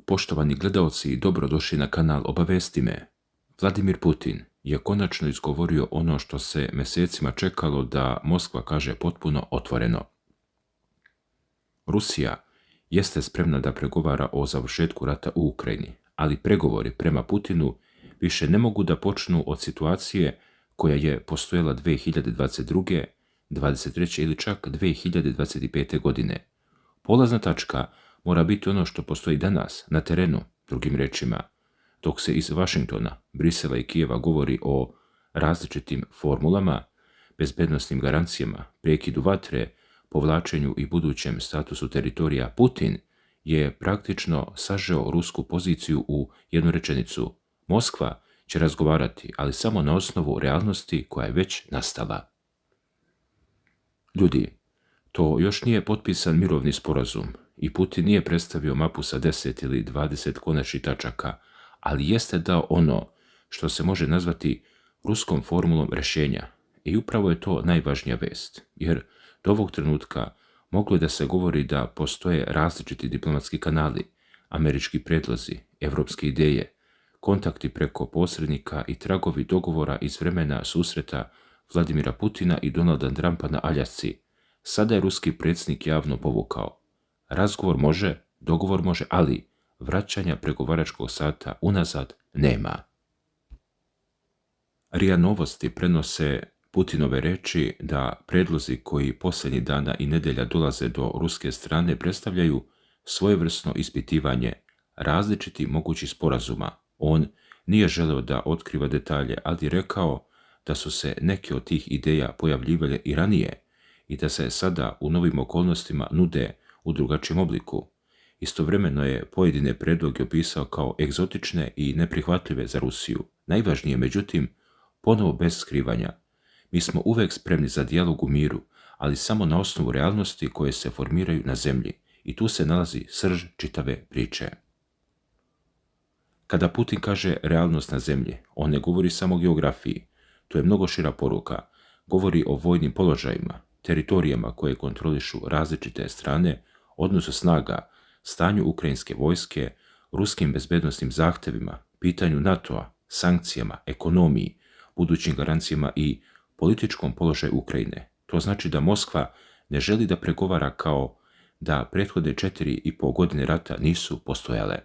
Poštovani gledaoci, dobrodošli na kanal Obavesti me. Vladimir Putin je konačno izgovorio ono što se mjesecima čekalo da Moskva kaže potpuno otvoreno. Rusija jeste spremna da pregovara o završetku rata u Ukrajini, ali pregovori prema Putinu više ne mogu da počnu od situacije koja je postojala 2022., 23. ili čak 2025. godine. Polazna tačka mora biti ono što postoji danas, na terenu, drugim rečima. Dok se iz Vašingtona, Brisela i Kijeva govori o različitim formulama, bezbednosnim garancijama, prekidu vatre, povlačenju i budućem statusu teritorija, Putin je praktično sažeo rusku poziciju u jednu rečenicu. Moskva će razgovarati, ali samo na osnovu realnosti koja je već nastala. Ljudi, to još nije potpisan mirovni sporazum i Putin nije predstavio mapu sa 10 ili 20 konačnih tačaka, ali jeste dao ono što se može nazvati ruskom formulom rješenja. I upravo je to najvažnija vest, jer do ovog trenutka moglo je da se govori da postoje različiti diplomatski kanali, američki predlozi, evropske ideje, kontakti preko posrednika i tragovi dogovora iz vremena susreta Vladimira Putina i Donalda Trumpa na Aljasci. Sada je ruski predsjednik javno povukao. Razgovor može, dogovor može, ali vraćanja pregovaračkog sata unazad nema. RIA Novosti prenose Putinove reči da predlozi koji posljednjih dana i nedelja dolaze do ruske strane predstavljaju svojevrsno ispitivanje različitih mogućih sporazuma. On nije želeo da otkriva detalje, ali rekao da su se neke od tih ideja pojavljivale i ranije i da se sada u novim okolnostima nude u drugačijem obliku. Istovremeno je pojedine predloge opisao kao egzotične i neprihvatljive za Rusiju. Najvažnije, međutim, ponovo bez skrivanja. Mi smo uvek spremni za dijalog u miru, ali samo na osnovu realnosti koje se formiraju na zemlji. I tu se nalazi srž čitave priče. Kada Putin kaže realnost na zemlji, on ne govori samo o geografiji. To je mnogo šira poruka. Govori o vojnim položajima, teritorijama koje kontrolišu različite strane, odnosu snaga, stanju ukrajinske vojske, ruskim bezbednosnim zahtevima, pitanju NATO-a, sankcijama, ekonomiji, budućim garancijama i političkom položaju Ukrajine. To znači da Moskva ne želi da pregovara kao da prethodne 4,5 godine rata nisu postojale.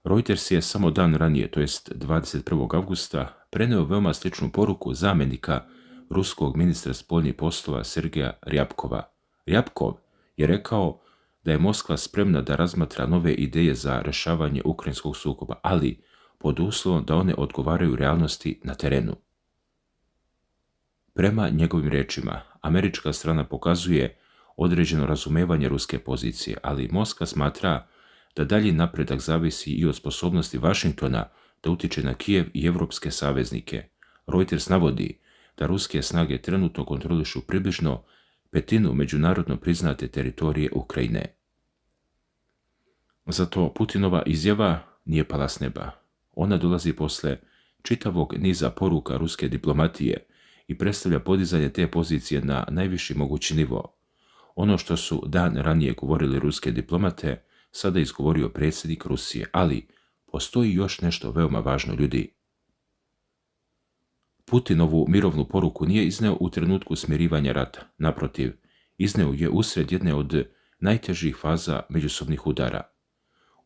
Reuters je samo dan ranije, to jest 21. avgusta, preneo veoma sličnu poruku zamjenika ruskog ministra spoljnih poslova Sergeja Ryabkova. Ryabkov je rekao da je Moskva spremna da razmatra nove ideje za rješavanje ukrajinskog sukoba, ali pod uslovom da one odgovaraju realnosti na terenu. Prema njegovim rečima, američka strana pokazuje određeno razumevanje ruske pozicije, ali Moskva smatra da dalji napredak zavisi i od sposobnosti Vašingtona da utiče na Kijev i evropske saveznike. Reuters navodi da ruske snage trenutno kontrolišu približno 1/5 međunarodno priznate teritorije Ukrajine. Zato Putinova izjava nije pala s neba. Ona dolazi posle čitavog niza poruka ruske diplomatije i predstavlja podizanje te pozicije na najviši mogući nivo. Ono što su dan ranije govorili ruske diplomate, sada je izgovorio predsjednik Rusije, ali postoji još nešto veoma važno, ljudi. Putin ovu mirovnu poruku nije izneo u trenutku smirivanja rata. Naprotiv, izneo je usred jedne od najtežih faza međusobnih udara.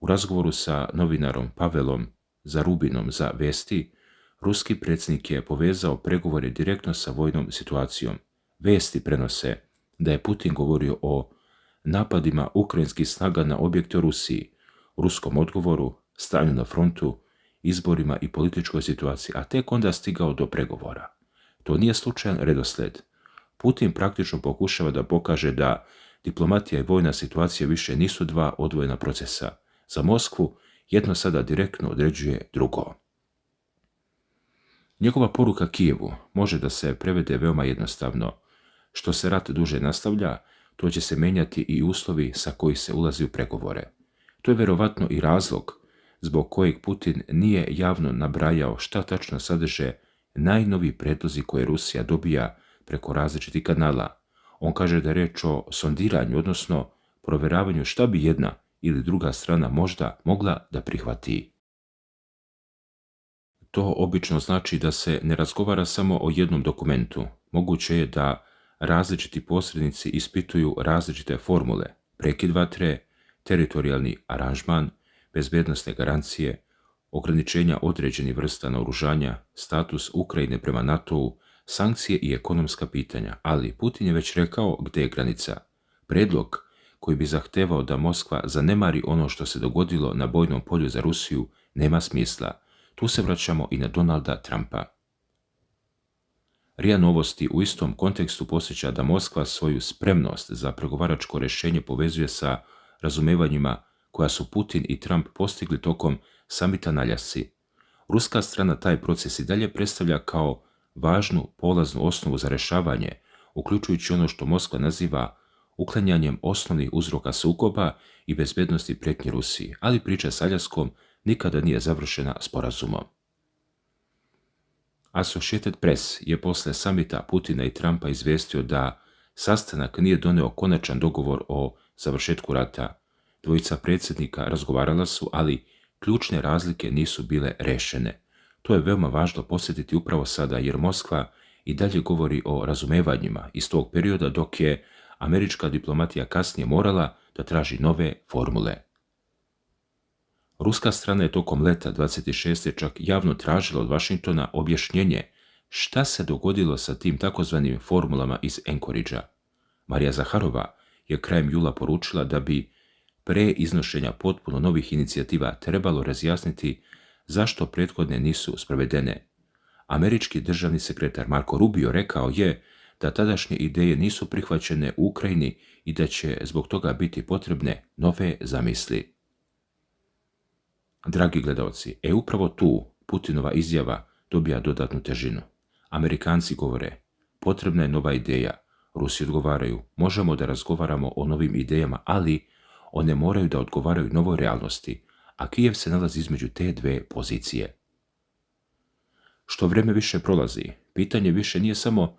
U razgovoru sa novinarom Pavelom Zarubinom za Vesti, ruski predsjednik je povezao pregovore direktno sa vojnom situacijom. Vesti prenose da je Putin govorio o napadima ukrajinskih snaga na objekte u Rusiji, ruskom odgovoru, stanju na frontu, izborima i političkoj situaciji, a tek onda stigao do pregovora. To nije slučajan redosled. Putin praktično pokušava da pokaže da diplomatija i vojna situacija više nisu dva odvojena procesa. Za Moskvu jedno sada direktno određuje drugo. Njegova poruka Kijevu može da se prevede veoma jednostavno. Što se rat duže nastavlja, to će se menjati i uslovi sa kojih se ulazi u pregovore. To je verovatno i razlog zbog kojeg Putin nije javno nabrajao šta tačno sadrže najnoviji predlozi koje Rusija dobija preko različitih kanala. On kaže da je reč o sondiranju, odnosno proveravanju šta bi jedna ili druga strana možda mogla da prihvati. To obično znači da se ne razgovara samo o jednom dokumentu. Moguće je da različiti posrednici ispituju različite formule, prekid vatre, teritorijalni aranžman, bezbednosne garancije, ograničenja određenih vrsta naoružanja, status Ukrajine prema NATO-u, sankcije i ekonomska pitanja, ali Putin je već rekao gdje je granica. Predlog koji bi zahtevao da Moskva zanemari ono što se dogodilo na bojnom polju za Rusiju nema smisla. Tu se vraćamo i na Donalda Trumpa. RIA Novosti u istom kontekstu podsjeća da Moskva svoju spremnost za pregovaračko rješenje povezuje sa razumevanjima koja su Putin i Trump postigli tokom samita na Aljasci. Ruska strana taj proces i dalje predstavlja kao važnu polaznu osnovu za rješavanje, uključujući ono što Moskva naziva uklanjanjem osnovnih uzroka sukoba i bezbednosti prijetnje Rusiji, ali priča s Aljaskom nikada nije završena sporazumom. Associated Press je posle samita Putina i Trumpa izvestio da sastanak nije doneo konačan dogovor o završetku rata. Dvojica predsjednika razgovarala su, ali ključne razlike nisu bile rešene. To je veoma važno posjetiti upravo sada, jer Moskva i dalje govori o razumevanjima iz tog perioda, dok je američka diplomatija kasnije morala da traži nove formule. Ruska strana je tokom leta 26. čak javno tražila od Vašingtona objašnjenje šta se dogodilo sa tim takozvanim formulama iz Anchoragea. Marija Zaharova je krajem jula poručila da bi pre iznošenja potpuno novih inicijativa trebalo razjasniti zašto prethodne nisu sprovedene. Američki državni sekretar Marco Rubio rekao je da tadašnje ideje nisu prihvaćene u Ukrajini i da će zbog toga biti potrebne nove zamisli. Dragi gledalci, upravo tu Putinova izjava dobija dodatnu težinu. Amerikanci govore, potrebna je nova ideja. Rusi odgovaraju, možemo da razgovaramo o novim idejama, ali one moraju da odgovaraju novoj realnosti, a Kijev se nalazi između te dve pozicije. Što vreme više prolazi, pitanje više nije samo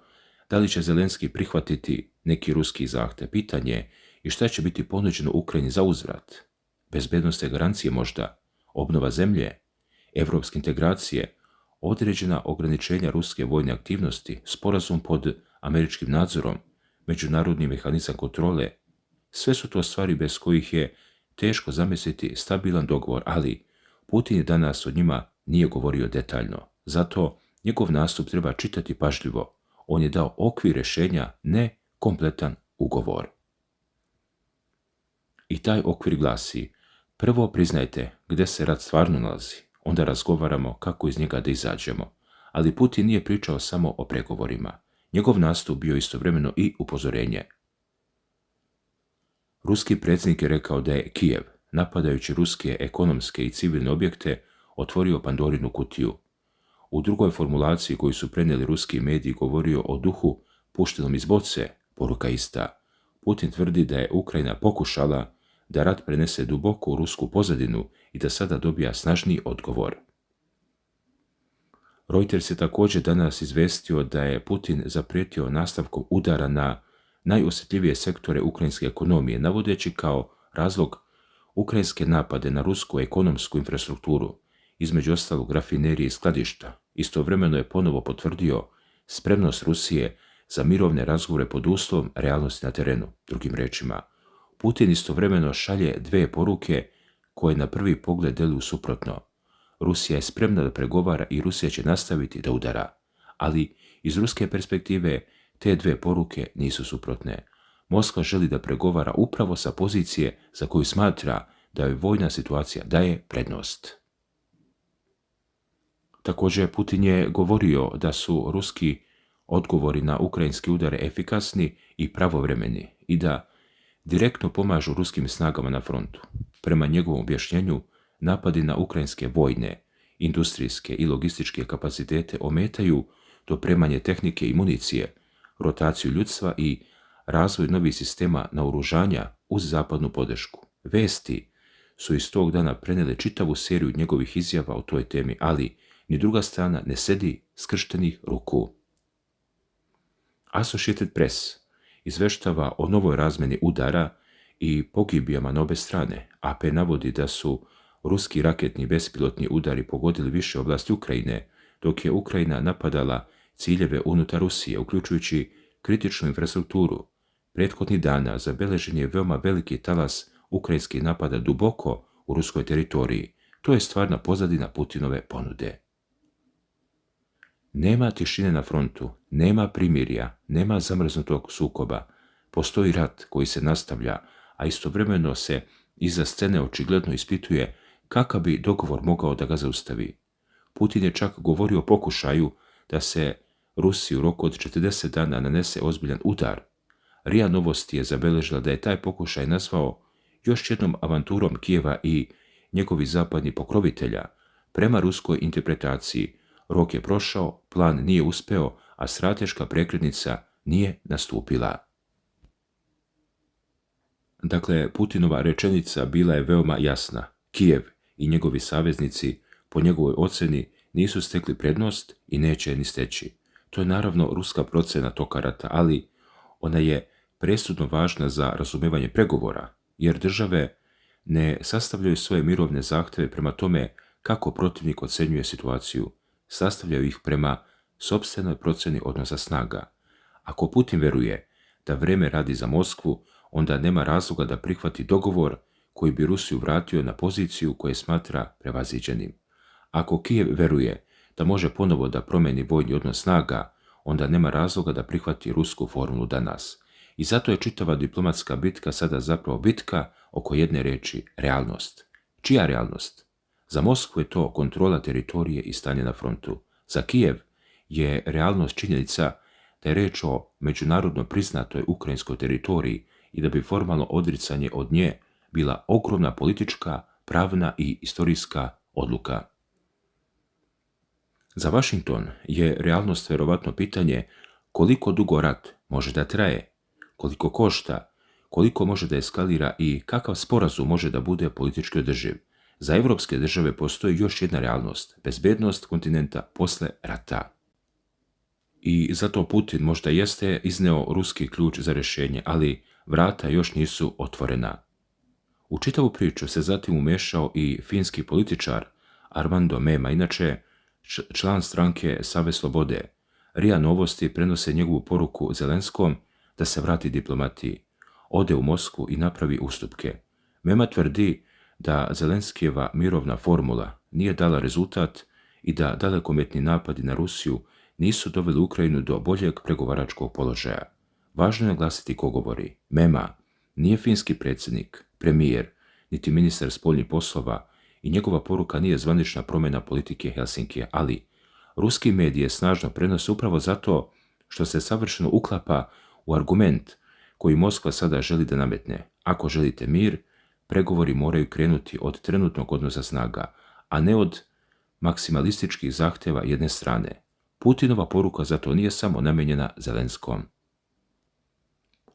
da li će Zelenski prihvatiti neki ruski zahtev. Pitanje je i šta će biti ponuđeno Ukrajini za uzvrat. Bezbednosne garancije možda, obnova zemlje, evropske integracije, određena ograničenja ruske vojne aktivnosti, sporazum pod američkim nadzorom, međunarodni mehanizam kontrole. Sve su to stvari bez kojih je teško zamisliti stabilan dogovor, ali Putin je danas od njima nije govorio detaljno. Zato njegov nastup treba čitati pažljivo. On je dao okvir rješenja, ne kompletan ugovor. I taj okvir glasi: prvo priznajte gdje se rat stvarno nalazi, onda razgovaramo kako iz njega da izađemo. Ali Putin nije pričao samo o pregovorima. Njegov nastup bio istovremeno i upozorenje. Ruski predsjednik je rekao da je Kijev, napadajući ruske ekonomske i civilne objekte, otvorio Pandorinu kutiju. U drugoj formulaciji koju su prenijeli ruski mediji govorio o duhu puštenom iz boce, poruka ista. Putin tvrdi da je Ukrajina pokušala da rat prenese duboko u rusku pozadinu i da sada dobija snažniji odgovor. Reuters je također danas izvestio da je Putin zaprijetio nastavkom udara na najosjetljivije sektore ukrajinske ekonomije, navodeći kao razlog ukrajinske napade na rusku ekonomsku infrastrukturu, između ostalog rafinerije i skladišta. Istovremeno je ponovo potvrdio spremnost Rusije za mirovne razgovore pod uslovom realnosti na terenu. Drugim rečima, Putin istovremeno šalje dve poruke koje na prvi pogled deluju suprotno. Rusija je spremna da pregovara i Rusija će nastaviti da udara. Ali iz ruske perspektive te dve poruke nisu suprotne. Moskva želi da pregovara upravo sa pozicije za koju smatra da joj vojna situacija daje prednost. Također Putin je govorio da su ruski odgovori na ukrajinske udare efikasni i pravovremeni i da direktno pomažu ruskim snagama na frontu. Prema njegovom objašnjenju, napadi na ukrajinske vojne, industrijske i logističke kapacitete ometaju dopremanje tehnike i municije, rotaciju ljudstva i razvoj novih sistema naoružanja uz zapadnu podršku. Vesti su iz tog dana prenijele čitavu seriju njegovih izjava o toj temi, ali ni druga strana ne sedi skrštenih ruku. Associated Press izveštava o novoj razmeni udara i pogibijama na obe strane. AP navodi da su ruski raketni bespilotni udari pogodili više oblasti Ukrajine, dok je Ukrajina napadala ciljeve unutar Rusije, uključujući kritičnu infrastrukturu. Prethodnih dana zabeležen je veoma veliki talas ukrajinskih napada duboko u ruskoj teritoriji. To je stvarna pozadina Putinove ponude. Nema tišine na frontu, nema primirja, nema zamrznutog sukoba. Postoji rat koji se nastavlja, a istovremeno se iza scene očigledno ispituje kakav bi dogovor mogao da ga zaustavi. Putin je čak govorio o pokušaju da se Rusiji u roku od 40 dana nanese ozbiljan udar. RIA Novosti je zabeležila da je taj pokušaj nazvao još jednom avanturom Kijeva i njegovih zapadnih pokrovitelja. Prema ruskoj interpretaciji, rok je prošao, plan nije uspeo, a strateška prekretnica nije nastupila. Dakle, Putinova rečenica bila je veoma jasna. Kijev i njegovi saveznici, po njegovoj ocjeni, nisu stekli prednost i neće je ni steći. To je naravno ruska procena toka rata, ali ona je presudno važna za razumevanje pregovora, jer države ne sastavljaju svoje mirovne zahtjeve prema tome kako protivnik ocenjuje situaciju, sastavljaju ih prema sopstvenoj procjeni odnosa snaga. Ako Putin veruje da vreme radi za Moskvu, onda nema razloga da prihvati dogovor koji bi Rusiju vratio na poziciju koje smatra prevaziđenim. Ako Kijev veruje da može ponovo da promeni vojni odnos snaga, onda nema razloga da prihvati rusku formulu danas. I zato je čitava diplomatska bitka sada zapravo bitka oko jedne reči – realnost. Čija realnost? Za Moskvu je to kontrola teritorije i stanje na frontu. Za Kijev je realnost činjenica da je reč o međunarodno priznatoj ukrajinskoj teritoriji i da bi formalno odricanje od nje bila ogromna politička, pravna i istorijska odluka. Za Washington je realnost vjerovatno pitanje koliko dugo rat može da traje, koliko košta, koliko može da eskalira i kakav sporazum može da bude politički održiv. Za evropske države postoji još jedna realnost, bezbednost kontinenta posle rata. I zato Putin možda jeste izneo ruski ključ za rješenje, ali vrata još nisu otvorena. U čitavu priču se zatim umešao i finski političar Armando Mema, inače član stranke Savez slobode. RIA Novosti prenose njegovu poruku Zelenskom da se vrati diplomatiji, ode u Moskvu i napravi ustupke. Mema tvrdi da Zelenskijeva mirovna formula nije dala rezultat i da dalekometni napadi na Rusiju nisu doveli Ukrajinu do boljeg pregovaračkog položaja. Važno je naglasiti ko govori. Mema nije finski predsjednik, premijer, niti ministar spoljnih poslova i njegova poruka nije zvanična promjena politike Helsinkija, ali ruski medije snažno prenose upravo zato što se savršeno uklapa u argument koji Moskva sada želi da nametne. Ako želite mir, pregovori moraju krenuti od trenutnog odnosa snaga, a ne od maksimalističkih zahtjeva jedne strane. Putinova poruka zato nije samo namenjena Zelenskom.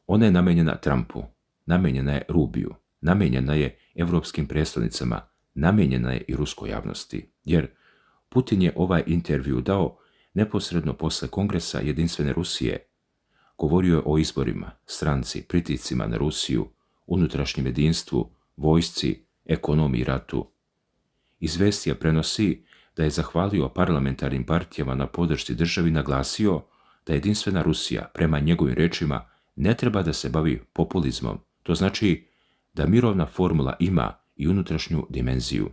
Ona je namenjena Trumpu, namenjena je Rubiju, namenjena je evropskim predstavnicama, namenjena je i ruskoj javnosti, jer Putin je ovaj intervju dao neposredno posle Kongresa Jedinstvene Rusije. Govorio je o izborima, stranci, pritiscima na Rusiju, unutrašnjem jedinstvu, vojsci, ekonomiji i ratu. Izvestija prenosi da je zahvalio parlamentarnim partijama na podršci državi, naglasio da Jedinstvena Rusija, prema njegovim rečima, ne treba da se bavi populizmom. To znači da mirovna formula ima i unutrašnju dimenziju.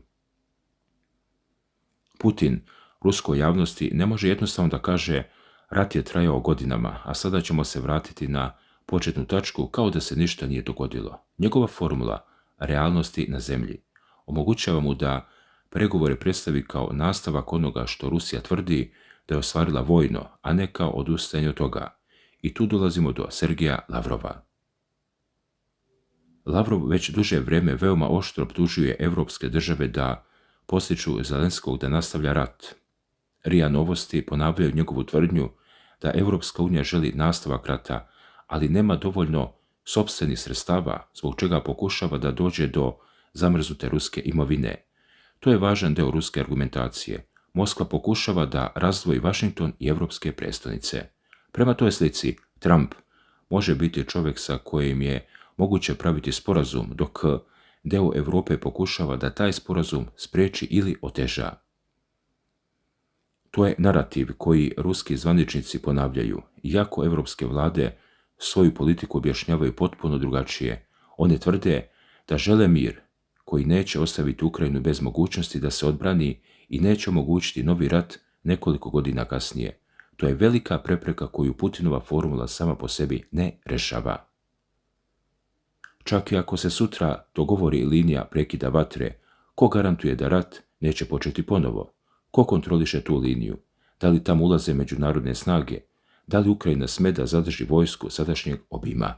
Putin ruskoj javnosti ne može jednostavno da kaže rat je trajao godinama, a sada ćemo se vratiti na početnu tačku kao da se ništa nije dogodilo. Njegova formula realnosti na zemlji omogućava mu da pregovore predstavi kao nastavak onoga što Rusija tvrdi da je ostvarila vojno, a ne kao odustajanje od toga. I tu dolazimo do Sergeja Lavrova. Lavrov već duže vrijeme veoma oštro optužuje evropske države da postiču Zelenskog da nastavlja rat. RIA Novosti ponavljaju njegovu tvrdnju da Evropska unija želi nastavak rata, ali nema dovoljno sopstvenih sredstava, zbog čega pokušava da dođe do zamrznute ruske imovine. To je važan deo ruske argumentacije. Moskva pokušava da razdvoji Washington i evropske prestonice. Prema toj slici, Trump može biti čovjek sa kojim je moguće praviti sporazum, dok deo Europe pokušava da taj sporazum spriječi ili oteža. To je narativ koji ruski zvaničnici ponavljaju, iako evropske vlade svoju politiku objašnjavaju potpuno drugačije. One tvrde da žele mir koji neće ostaviti Ukrajinu bez mogućnosti da se odbrani i neće omogućiti novi rat nekoliko godina kasnije. To je velika prepreka koju Putinova formula sama po sebi ne rešava. Čak i ako se sutra dogovori linija prekida vatre, ko garantuje da rat neće početi ponovo? Ko kontroliše tu liniju? Da li tamo ulaze međunarodne snage? Da li Ukrajina sme da zadrži vojsku sadašnjeg obima?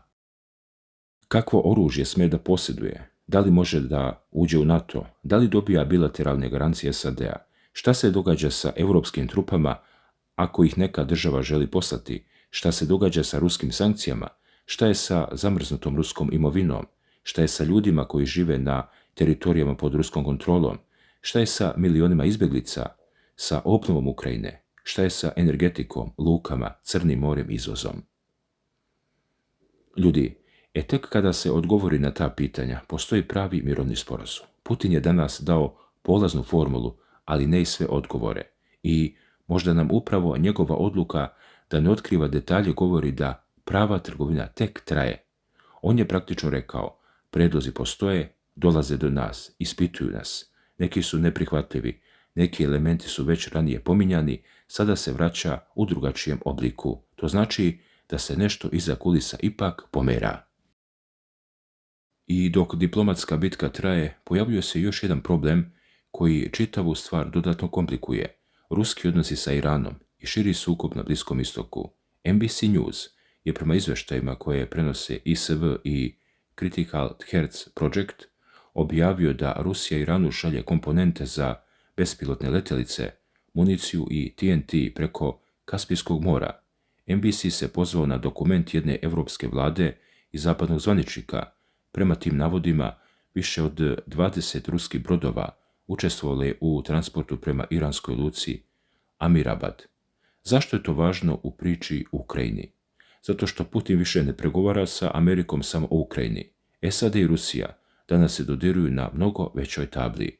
Kakvo oružje sme da posjeduje? Da li može da uđe u NATO? Da li dobija bilateralne garancije SAD-a? Šta se događa sa europskim trupama ako ih neka država želi poslati? Šta se događa sa ruskim sankcijama? Šta je sa zamrznutom ruskom imovinom? Šta je sa ljudima koji žive na teritorijama pod ruskom kontrolom? Šta je sa milionima izbjeglica? Sa obnovom Ukrajine? Šta je sa energetikom, lukama, Crnim morem, izvozom? Ljudi, tek kada se odgovori na ta pitanja, postoji pravi mirovni sporazum. Putin je danas dao polaznu formulu, ali ne i sve odgovore. I možda nam upravo njegova odluka da ne otkriva detalje govori da prava trgovina tek traje. On je praktično rekao, predlozi postoje, dolaze do nas, ispituju nas. Neki su neprihvatljivi, neki elementi su već ranije pominjani, sada se vraća u drugačijem obliku. To znači da se nešto iza kulisa ipak pomera. I dok diplomatska bitka traje, pojavljuje se još jedan problem koji čitavu stvar dodatno komplikuje. Ruski odnosi sa Iranom i širi sukob na Bliskom istoku. NBC News je prema izveštajima koje prenose ISV i Critical Threats Project objavio da Rusija Iranu šalje komponente za bespilotne letjelice, municiju i TNT preko Kaspijskog mora. NBC se pozvao na dokument jedne evropske vlade i zapadnog zvaničnika. Prema tim navodima, više od 20 ruskih brodova učestvovali u transportu prema iranskoj luci Amirabad. Zašto je to važno u priči u Ukrajini? Zato što Putin više ne pregovara sa Amerikom samo o Ukrajini. SAD i Rusija danas se dodiruju na mnogo većoj tabli.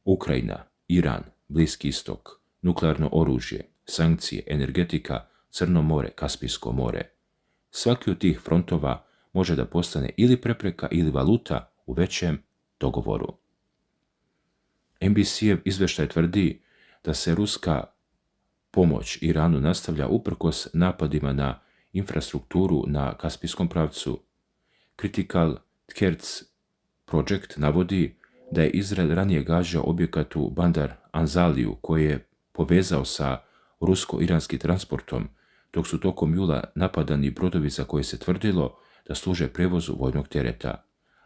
Ukrajina, Iran, Bliski istok, nuklearno oružje, sankcije, energetika, Crno more, Kaspijsko more. Svaki od tih frontova može da postane ili prepreka ili valuta u većem dogovoru. NBC-ev izveštaj tvrdi da se ruska pomoć Iranu nastavlja uprkos napadima na infrastrukturu na Kaspijskom pravcu. Critical Threats Project navodi da je Izrael ranije gađao objekat u Bandar Anzaliju koji je povezao sa rusko-iranskim transportom, dok su tokom jula napadani brodovi za koje se tvrdilo da služe prevozu vojnog tereta.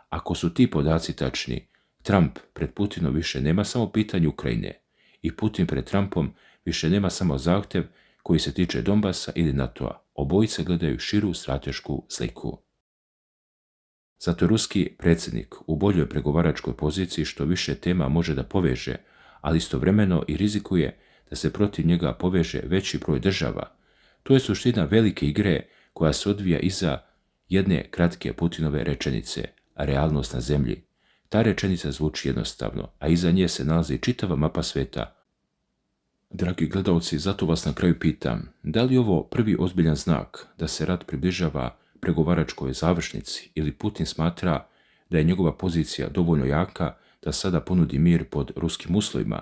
Ako su ti podaci tačni, Trump pred Putinom više nema samo pitanje Ukrajine i Putin pred Trumpom više nema samo zahtjev koji se tiče Donbasa ili NATO-a. Obojice gledaju širu stratešku sliku. Zato je ruski predsjednik u boljoj pregovaračkoj poziciji što više tema može da poveže, ali istovremeno i rizikuje da se protiv njega poveže veći broj država. To je suština velike igre koja se odvija iza jedne kratke Putinove rečenice, realnost na zemlji. Ta rečenica zvuči jednostavno, a iza nje se nalazi čitava mapa sveta. Dragi gledalci, zato vas na kraju pitam, da li je ovo prvi ozbiljan znak da se rat približava pregovaračkoj završnici ili Putin smatra da je njegova pozicija dovoljno jaka da sada ponudi mir pod ruskim uslovima?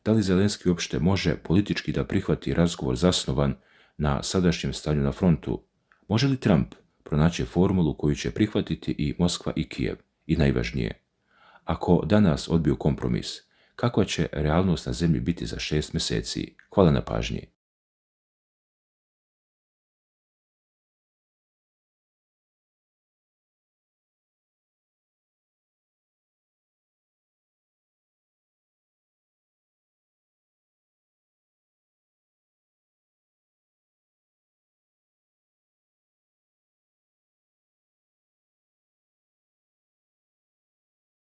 Da li Zelenski uopšte može politički da prihvati razgovor zasnovan na sadašnjem stanju na frontu? Može li Trump pronaći formulu koju će prihvatiti i Moskva i Kijev? I najvažnije, ako danas odbiju kompromis, kakva će realnost na zemlji biti za 6 mjeseci? Hvala na pažnji.